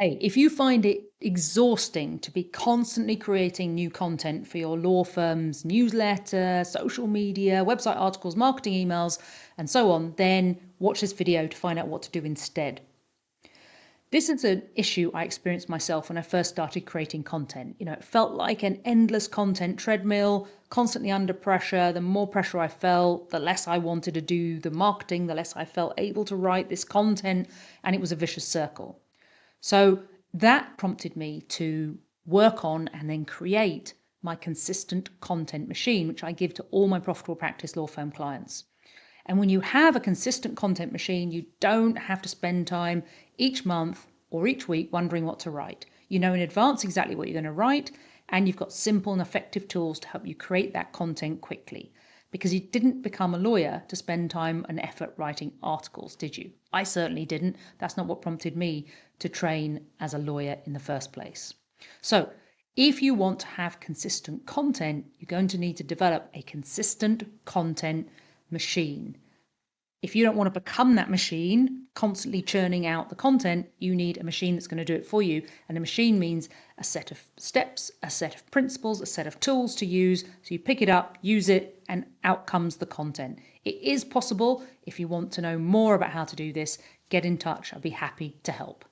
Hey, if you find it exhausting to be constantly creating new content for your law firm's newsletter, social media, website articles, marketing emails, and so on, then watch this video to find out what to do instead. This is an issue I experienced myself when I first started creating content. It felt like an endless content treadmill, constantly under pressure. The more pressure I felt, the less I wanted to do the marketing, the less I felt able to write this content, and it was a vicious circle. So that prompted me to work on and then create my consistent content machine, which I give to all my profitable practice law firm clients. And when you have a consistent content machine, you don't have to spend time each month or each week wondering what to write. You know in advance exactly what you're going to write, and you've got simple and effective tools to help you create that content quickly. Because you didn't become a lawyer to spend time and effort writing articles, did you? I certainly didn't. That's not what prompted me to train as a lawyer in the first place. So if you want to have consistent content, you're going to need to develop a consistent content machine. If you don't want to become that machine, constantly churning out the content, you need a machine that's going to do it for you. And a machine means a set of steps, a set of principles, a set of tools to use. So you pick it up, use it, and out comes the content. It is possible. If you want to know more about how to do this, get in touch. I'll be happy to help.